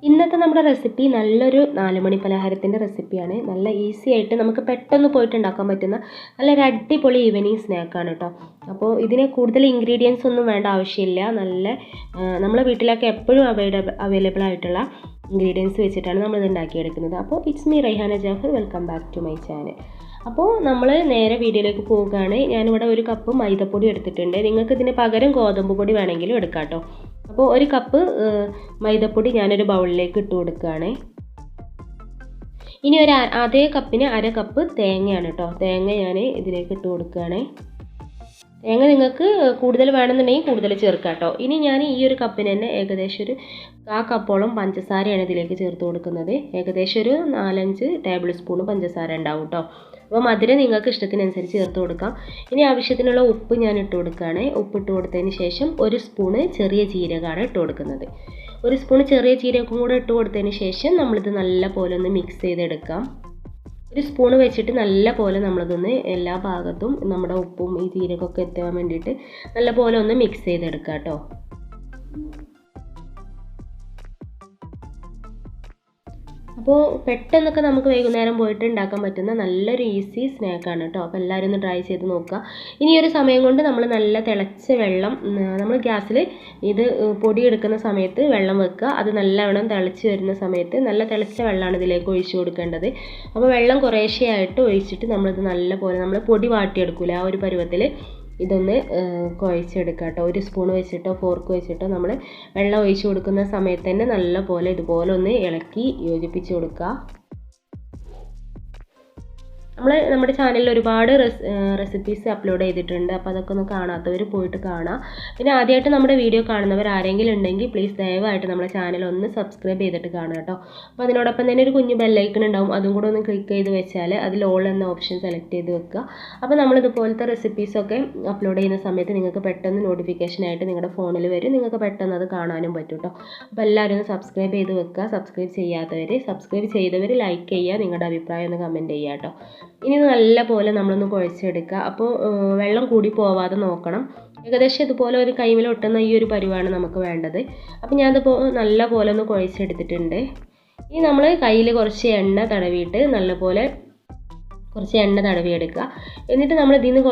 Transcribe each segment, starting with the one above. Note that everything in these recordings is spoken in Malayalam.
ഇന്നത്തെ നമ്മുടെ റെസിപ്പി നല്ലൊരു 4 മണി പലഹാരത്തിൻ്റെ റെസിപ്പിയാണ്. നല്ല ഈസി ആയിട്ട് നമുക്ക് പെട്ടെന്ന് പോയിട്ട് ഉണ്ടാക്കാൻ പറ്റുന്ന നല്ലൊരു അടിപൊളി ഈവനിങ് സ്നാക്കാണ് കേട്ടോ. അപ്പോൾ ഇതിന് കൂടുതൽ ഇൻഗ്രീഡിയൻസ് ഒന്നും വേണ്ട ആവശ്യമില്ല. നമ്മളെ വീട്ടിലൊക്കെ എപ്പോഴും അവൈലബിൾ ആയിട്ടുള്ള ഇൻഗ്രീഡിയൻസ് വെച്ചിട്ടാണ് നമ്മളിത് ഉണ്ടാക്കിയെടുക്കുന്നത്. അപ്പോൾ it's me Raihana Jafar, welcome back to my channel. അപ്പോൾ നമ്മൾ നേരെ വീഡിയോയിലേക്ക് പോവുകയാണ്. ഞാനിവിടെ 1 കപ്പ് മൈദപ്പൊടി എടുത്തിട്ടുണ്ട്. നിങ്ങൾക്ക് ഇതിന് പകരം ഗോതമ്പ് പൊടി വേണമെങ്കിലും എടുക്കാം കേട്ടോ. അപ്പോൾ 1 കപ്പ് മൈദപ്പൊടി ഞാനൊരു ബൗളിലേക്ക് ഇട്ട് കൊടുക്കുകയാണ്. ഇനി അതേ കപ്പിന് 1/2 കപ്പ് തേങ്ങയാണ് കേട്ടോ. തേങ്ങ ഞാൻ ഇതിലേക്ക് ഇട്ട് കൊടുക്കുകയാണ്. തേങ്ങ നിങ്ങൾക്ക് കൂടുതൽ വേണമെന്നുണ്ടെങ്കിൽ കൂടുതൽ ചേർക്കാം കേട്ടോ. ഇനി ഞാൻ ഈ ഒരു കപ്പിന് തന്നെ ഏകദേശം ഒരു 1/4 കപ്പോളം പഞ്ചസാരയാണ് ഇതിലേക്ക് ചേർത്ത് കൊടുക്കുന്നത്. ഏകദേശം ഒരു 4-5 ടേബിൾ സ്പൂൺ പഞ്ചസാര ഉണ്ടാവും കേട്ടോ. അപ്പോൾ മധുരം നിങ്ങൾക്ക് ഇഷ്ടത്തിനനുസരിച്ച് ചേർത്ത് കൊടുക്കാം. ഇനി ആവശ്യത്തിനുള്ള ഉപ്പ് ഞാൻ ഇട്ട് കൊടുക്കുകയാണ്. ഉപ്പിട്ട് കൊടുത്തതിന് ശേഷം 1 സ്പൂണ് ചെറിയ ജീരകമാണ് ഇട്ട് കൊടുക്കുന്നത്. 1 സ്പൂൺ ചെറിയ ജീരകം കൂടെ ഇട്ട് കൊടുത്തതിന് ശേഷം നമ്മളിത് നല്ല പോലെ ഒന്ന് മിക്സ് ചെയ്തെടുക്കാം. 1 സ്പൂൺ വെച്ചിട്ട് നല്ല പോലെ നമ്മളിതൊന്ന് എല്ലാ ഭാഗത്തും നമ്മുടെ ഉപ്പും ഈ ജീരകമൊക്കെ എത്താൻ വേണ്ടിയിട്ട് നല്ല പോലെ ഒന്ന് മിക്സ് ചെയ്തെടുക്കാം കേട്ടോ. അപ്പോൾ പെട്ടെന്നൊക്കെ നമുക്ക് വൈകുന്നേരം പോയിട്ട് ഉണ്ടാക്കാൻ പറ്റുന്ന നല്ലൊരു ഈസി സ്നാക്കാണ് കേട്ടോ. അപ്പോൾ എല്ലാവരും ഒന്ന് ട്രൈ ചെയ്ത് നോക്കുക. ഇനി ഒരു സമയം കൊണ്ട് നമ്മൾ നല്ല തിളച്ച വെള്ളം നമ്മൾ ഗ്യാസിൽ ഇത് പൊടി എടുക്കുന്ന സമയത്ത് വെള്ളം വെക്കുക. അത് നല്ലവണ്ണം തിളച്ച് വരുന്ന സമയത്ത് നല്ല തിളച്ച വെള്ളമാണ് ഇതിലേക്ക് ഒഴിച്ചു കൊടുക്കേണ്ടത്. അപ്പോൾ വെള്ളം കുറേശ്ശെയായിട്ട് ഒഴിച്ചിട്ട് നമ്മളിത് നല്ല പോലെ നമ്മൾ പൊടി വാട്ടിയെടുക്കില്ല, ആ ഒരു പരുവത്തിൽ ഇതൊന്ന് കുഴച്ചെടുക്കുക കേട്ടോ. 1 സ്പൂൺ വെച്ചിട്ടോ ഫോർക്ക് വെച്ചിട്ടോ നമ്മൾ വെള്ളം ഒഴിച്ച് കൊടുക്കുന്ന സമയത്ത് തന്നെ നല്ല പോലെ ഇതുപോലെ ഒന്ന് ഇളക്കി യോജിപ്പിച്ച് കൊടുക്കുക. നമ്മുടെ ചാനലിൽ ഒരുപാട് റെസിപ്പീസ് അപ്ലോഡ് ചെയ്തിട്ടുണ്ട്. അപ്പോൾ അതൊക്കെ ഒന്ന് കാണാത്തവർ പോയിട്ട് കാണാം. പിന്നെ ആദ്യമായിട്ട് നമ്മുടെ വീഡിയോ കാണുന്നവർ ആരെങ്കിലും ഉണ്ടെങ്കിൽ പ്ലീസ് ദയവായിട്ട് നമ്മുടെ ചാനൽ ഒന്ന് സബ്സ്ക്രൈബ് ചെയ്തിട്ട് കാണുക കേട്ടോ. അപ്പോൾ അതിനോടൊപ്പം തന്നെ ഒരു കുഞ്ഞു ബെല്ലൈക്കൺ ഉണ്ടാവും, അതും കൂടെ ഒന്ന് ക്ലിക്ക് ചെയ്ത് വെച്ചാൽ അതിൽ ഓൾ എന്ന ഓപ്ഷൻ സെലക്ട് ചെയ്ത് വെക്കുക. അപ്പോൾ നമ്മളിതുപോലത്തെ റെസിപ്പീസൊക്കെ അപ്ലോഡ് ചെയ്യുന്ന സമയത്ത് നിങ്ങൾക്ക് പെട്ടെന്ന് നോട്ടിഫിക്കേഷനായിട്ട് നിങ്ങളുടെ ഫോണിൽ വരും. നിങ്ങൾക്ക് പെട്ടെന്ന് അത് കാണാനും പറ്റും കേട്ടോ. അപ്പോൾ എല്ലാവരും ഒന്ന് സബ്സ്ക്രൈബ് ചെയ്ത് വെക്കുക. സബ്സ്ക്രൈബ് ചെയ്തവർ ലൈക്ക് ചെയ്യുക, നിങ്ങളുടെ അഭിപ്രായം ഒന്ന് കമൻറ്റ് ചെയ്യുക കേട്ടോ. ഇനി നല്ല പോലെ നമ്മളൊന്ന് കുഴച്ചെടുക്കുക. അപ്പോൾ വെള്ളം കൂടി പോവാതെ നോക്കണം. ഏകദേശം ഇതുപോലെ ഒരു കൈമിൽ ഒട്ടുന്ന ഈ ഒരു പരുവാണ് നമുക്ക് വേണ്ടത്. അപ്പോൾ ഞാനിതിപ്പോൾ നല്ല പോലെ ഒന്ന് കുഴച്ചെടുത്തിട്ടുണ്ട്. ഇനി നമ്മൾ കയ്യിൽ കുറച്ച് എണ്ണ തടവിയിട്ട് നല്ലപോലെ കുറച്ച് എണ്ണ തടവിയെടുക്കുക. എന്നിട്ട് നമ്മൾ ഇതിൽ നിന്ന്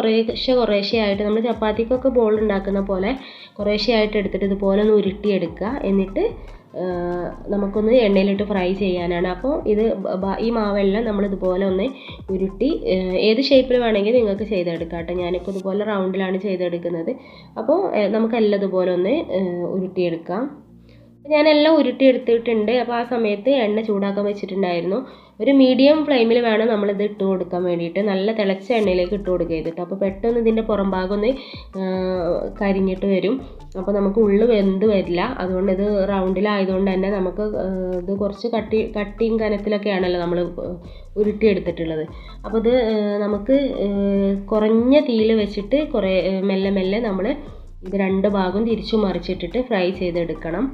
കുറേശ്ശെയായിട്ട് നമ്മൾ ചപ്പാത്തിക്കൊക്കെ ബോൾ ഉണ്ടാക്കുന്ന പോലെ കുറേശ്ശെയായിട്ട് എടുത്തിട്ട് ഇതുപോലെ ഒന്ന് ഉരുട്ടിയെടുക്കുക. എന്നിട്ട് നമുക്കൊന്ന് എണ്ണയിലിട്ട് ഫ്രൈ ചെയ്യാനാണ്. അപ്പോൾ ഈ മാവെല്ലാം നമ്മൾ ഇതുപോലെ ഒന്ന് ഉരുട്ടി ഏത് ഷേപ്പിൽ വേണമെങ്കിൽ നിങ്ങൾക്ക് ചെയ്തെടുക്കാം കേട്ടോ. ഞാനിപ്പോൾ ഇതുപോലെ റൗണ്ടിലാണ് ചെയ്തെടുക്കുന്നത്. അപ്പോൾ നമുക്കെല്ലാം ഇതുപോലെ ഒന്ന് ഉരുട്ടിയെടുക്കാം. ഞാനെല്ലാം ഉരുട്ടിയെടുത്തിട്ടുണ്ട്. അപ്പോൾ ആ സമയത്ത് എണ്ണ ചൂടാക്കാൻ വെച്ചിട്ടുണ്ടായിരുന്നു. ഒരു മീഡിയം ഫ്ലെയിമിൽ വേണം നമ്മളിത് ഇട്ട് കൊടുക്കാൻ വേണ്ടിയിട്ട്. നല്ല തിളച്ച എണ്ണയിലേക്ക് ഇട്ട് കൊടുക്കരുത് കേട്ടോ. അപ്പോൾ പെട്ടെന്ന് ഇതിൻ്റെ പുറം ഭാഗം ഒന്ന് കരിഞ്ഞിട്ട് വരും. അപ്പോൾ നമുക്ക് ഉള്ളു വെന്ത് വരില്ല. അതുകൊണ്ട് ഇത് റൗണ്ടിലായതുകൊണ്ട് തന്നെ നമുക്ക് ഇത് കുറച്ച് കട്ടിയും കനത്തിലൊക്കെയാണല്ലോ നമ്മൾ ഉരുട്ടിയെടുത്തിട്ടുള്ളത്. അപ്പോൾ ഇത് നമുക്ക് കുറഞ്ഞ തീയിൽ വെച്ചിട്ട് മെല്ലെ നമ്മൾ ഇത് 2 ഭാഗവും തിരിച്ചു മറിച്ചിട്ടിട്ട് ഫ്രൈ ചെയ്തെടുക്കണം.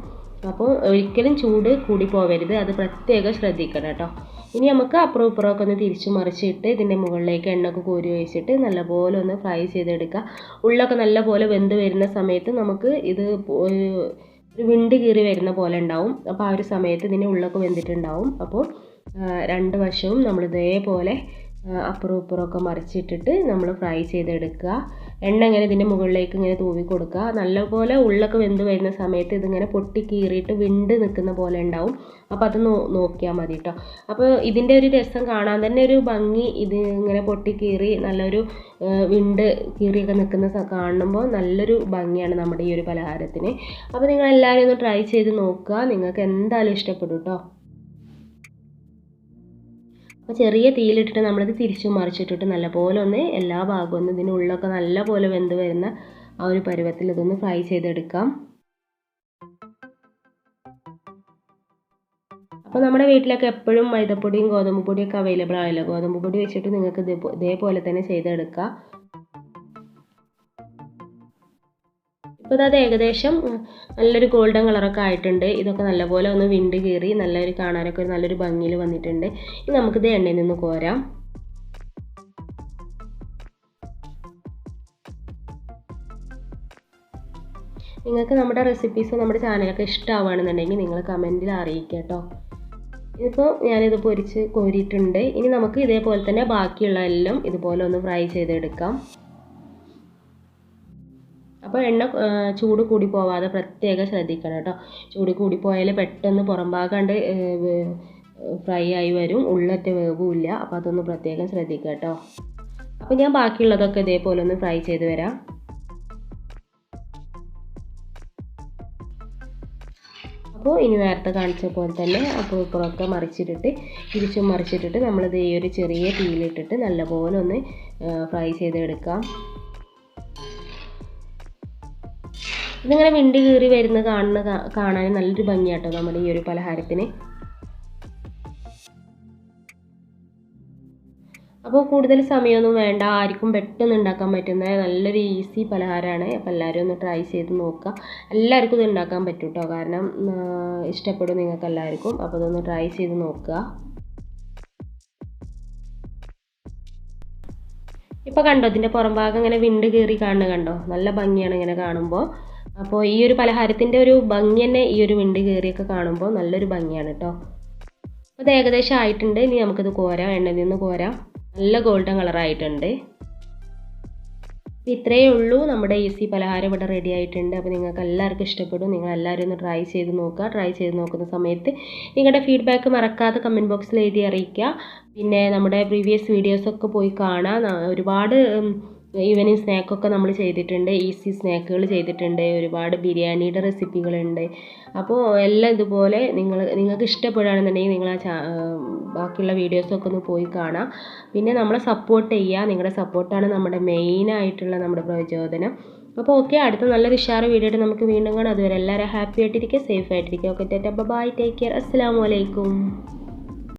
അപ്പോൾ ഒരിക്കലും ചൂട് കൂടി പോവരുത്, അത് പ്രത്യേകം ശ്രദ്ധിക്കണം കേട്ടോ. ഇനി നമുക്ക് അപ്പുറം ഇപ്പുറമൊക്കെ ഒന്ന് തിരിച്ചു മറിച്ചിട്ട് ഇതിൻ്റെ മുകളിലേക്ക് എണ്ണയൊക്കെ കോരി ഒഴിച്ചിട്ട് നല്ലപോലെ ഒന്ന് ഫ്രൈ ചെയ്തെടുക്കുക. ഉള്ളൊക്കെ നല്ലപോലെ വെന്ത് വരുന്ന സമയത്ത് നമുക്ക് ഇത് ഒരു വിണ്ട് കീറി വരുന്ന പോലെ ഉണ്ടാവും. അപ്പോൾ ആ ഒരു സമയത്ത് ഇതിൻ്റെ ഉള്ളൊക്കെ വെന്തിട്ടുണ്ടാവും. അപ്പോൾ 2 വശവും നമ്മൾ ഇതേപോലെ അപ്പുറം ഇപ്പുറമൊക്കെ മറിച്ചിട്ടിട്ട് നമ്മൾ ഫ്രൈ ചെയ്തെടുക്കുക. എണ്ണ ഇങ്ങനെ ഇതിൻ്റെ മുകളിലേക്ക് ഇങ്ങനെ തൂവി കൊടുക്കുക. നല്ലപോലെ ഉള്ളൊക്കെ വെന്ത് വരുന്ന സമയത്ത് ഇതിങ്ങനെ പൊട്ടി കീറിയിട്ട് വിണ്ട് നിൽക്കുന്ന പോലെ ഉണ്ടാവും. അപ്പോൾ അത് നോക്കിയാൽ മതി കേട്ടോ. അപ്പോൾ ഇതിൻ്റെ ഒരു രസം കാണാൻ തന്നെ ഒരു ഭംഗി, ഇത് ഇങ്ങനെ പൊട്ടി കീറി നല്ലൊരു വിണ്ട് കീറിയൊക്കെ നിൽക്കുന്ന കാണുമ്പോൾ നല്ലൊരു ഭംഗിയാണ് നമ്മുടെ ഈ ഒരു പലഹാരത്തിന്. അപ്പോൾ നിങ്ങൾ എല്ലാവരും ഒന്ന് ട്രൈ ചെയ്ത് നോക്കുക, നിങ്ങൾക്ക് എന്തായാലും ഇഷ്ടപ്പെടും കേട്ടോ. അപ്പോൾ ചെറിയ തീയിലിട്ടിട്ട് നമ്മളിത് തിരിച്ചു മറിച്ചിട്ടിട്ട് നല്ലപോലെ ഒന്ന് എല്ലാ ഭാഗവും ഒന്ന് ഇതിനുള്ളൊക്കെ നല്ലപോലെ വെന്ത് വരുന്ന ആ ഒരു പരുവത്തിൽ ഇതൊന്ന് ഫ്രൈ ചെയ്തെടുക്കാം. അപ്പോൾ നമ്മുടെ വീട്ടിലൊക്കെ എപ്പോഴും മൈദപ്പൊടിയും ഗോതമ്പ് പൊടിയൊക്കെ അവൈലബിൾ ആയല്ലോ. ഗോതമ്പ് പൊടി വെച്ചിട്ട് നിങ്ങൾക്ക് ഇതേപോലെ തന്നെ ചെയ്തെടുക്കാം. ഇപ്പോൾ അത് ഏകദേശം നല്ലൊരു ഗോൾഡൻ കളറൊക്കെ ആയിട്ടുണ്ട്. ഇതൊക്കെ നല്ലപോലെ ഒന്ന് വിണ്ട് കീറി നല്ലൊരു കാണാനൊക്കെ നല്ലൊരു ഭംഗിയിൽ വന്നിട്ടുണ്ട്. ഇനി നമുക്കിത് എണ്ണയിൽ നിന്ന് കോരാം. നിങ്ങൾക്ക് നമ്മുടെ റെസിപ്പീസ് നമ്മുടെ ചാനലൊക്കെ ഇഷ്ടമാവുകയാണെന്നുണ്ടെങ്കിൽ നിങ്ങൾ കമൻറ്റിൽ അറിയിക്കുക കേട്ടോ. ഇതിപ്പോൾ ഞാനിത് പൊരിച്ച് കോരിയിട്ടുണ്ട്. ഇനി നമുക്ക് ഇതേപോലെ തന്നെ ബാക്കിയുള്ള എല്ലാം ഇതുപോലെ ഒന്ന് ഫ്രൈ ചെയ്തെടുക്കാം. അപ്പോൾ എണ്ണ ചൂട് കൂടി പോവാതെ പ്രത്യേകം ശ്രദ്ധിക്കണം കേട്ടോ. ചൂട് കൂടി പോയാൽ പെട്ടെന്ന് പുറം ഭാഗം ഫ്രൈ ആയി വരും, ഉള്ളൊറ്റ വേവുമില്ല. അപ്പോൾ അതൊന്ന് പ്രത്യേകം ശ്രദ്ധിക്കുക കേട്ടോ. അപ്പോൾ ഞാൻ ബാക്കിയുള്ളതൊക്കെ ഇതേപോലെ ഒന്ന് ഫ്രൈ ചെയ്ത് വരാം. അപ്പോൾ ഇനി നേരത്തെ കാണിച്ച പോലെ തന്നെ അപ്പോൾ ഇപ്പുറമൊക്കെ മറിച്ചിട്ടിട്ട് തിരിച്ചും മറിച്ചിട്ടിട്ട് നമ്മളിത് ഈ ഒരു ചെറിയ തീയിലിട്ടിട്ട് നല്ലപോലെ ഒന്ന് ഫ്രൈ ചെയ്തെടുക്കാം. ഇതിങ്ങനെ വിണ്ട് കീറി വരുന്ന കാണാൻ നല്ലൊരു ഭംഗിയാട്ടോ നമ്മുടെ ഈ ഒരു പലഹാരത്തിന്. അപ്പോൾ കൂടുതൽ സമയമൊന്നും വേണ്ട, ആർക്കും പെട്ടെന്ന് ഉണ്ടാക്കാൻ പറ്റുന്ന നല്ലൊരു ഈസി പലഹാരമാണ്. അപ്പോൾ എല്ലാവരും ഒന്ന് ട്രൈ ചെയ്ത് നോക്കുക. എല്ലാവർക്കും ഇത് ഉണ്ടാക്കാൻ പറ്റും കേട്ടോ, കാരണം ഇഷ്ടപ്പെടും നിങ്ങൾക്ക് എല്ലാവർക്കും. അപ്പോൾ ഇതൊന്ന് ട്രൈ ചെയ്ത് നോക്കുക. ഇപ്പോൾ കണ്ടോ ഇതിൻ്റെ പുറം ഭാഗം ഇങ്ങനെ വിണ്ട് കീറി കാണുന്നത് കണ്ടോ, നല്ല ഭംഗിയാണ് ഇങ്ങനെ കാണുമ്പോൾ. അപ്പോൾ ഈ ഒരു പലഹാരത്തിൻ്റെ ഒരു ഭംഗി തന്നെ ഈ ഒരു വിണ്ട് കീറിയൊക്കെ കാണുമ്പോൾ നല്ലൊരു ഭംഗിയാണ് കേട്ടോ. അപ്പോൾ ഇത് ഏകദേശം ആയിട്ടുണ്ട്. ഇനി നമുക്കിത് കോരാം, എണ്ണയിൽ നിന്ന് കോരാം. നല്ല ഗോൾഡൻ കളറായിട്ടുണ്ട്. ഇത്രയേ ഉള്ളൂ, നമ്മുടെ ഈസി പലഹാരം ഇവിടെ റെഡി ആയിട്ടുണ്ട്. അപ്പോൾ നിങ്ങൾക്ക് എല്ലാവർക്കും ഇഷ്ടപ്പെടും. നിങ്ങൾ എല്ലാവരും ഒന്ന് ട്രൈ ചെയ്ത് നോക്കുക. ട്രൈ ചെയ്ത് നോക്കുന്ന സമയത്ത് നിങ്ങളുടെ ഫീഡ്ബാക്ക് മറക്കാതെ കമൻറ്റ് ബോക്സിൽ എഴുതി അറിയിക്കുക. പിന്നെ നമ്മുടെ പ്രീവിയസ് വീഡിയോസൊക്കെ പോയി കാണാം. ഒരുപാട് ഈവനിങ് സ്നാക്കൊക്കെ നമ്മൾ ചെയ്തിട്ടുണ്ട്, ഈസി സ്നാക്കുകൾ ചെയ്തിട്ടുണ്ട്, ഒരുപാട് ബിരിയാണിയുടെ റെസിപ്പികളുണ്ട്. അപ്പോൾ എല്ലാം ഇതുപോലെ നിങ്ങൾക്ക് ഇഷ്ടപ്പെടുകയാണെന്നുണ്ടെങ്കിൽ നിങ്ങൾ ബാക്കിയുള്ള വീഡിയോസൊക്കെ ഒന്ന് പോയി കാണാം. പിന്നെ നമ്മളെ സപ്പോർട്ട് ചെയ്യുക. നിങ്ങളുടെ സപ്പോർട്ടാണ് നമ്മുടെ മെയിനായിട്ടുള്ള നമ്മുടെ പ്രചോദനം. അപ്പോൾ ഓക്കെ, അടുത്ത നല്ലൊരു ഉഷാറ് വീഡിയോ ആയിട്ട് നമുക്ക് വീണ്ടും കാണാം. അതുവരെ എല്ലാവരും ഹാപ്പി ആയിട്ടിരിക്കുക, സേഫ് ആയിട്ടിരിക്കുക. Okay, tata, bye, take care, അസ്സലാമു അലൈക്കും.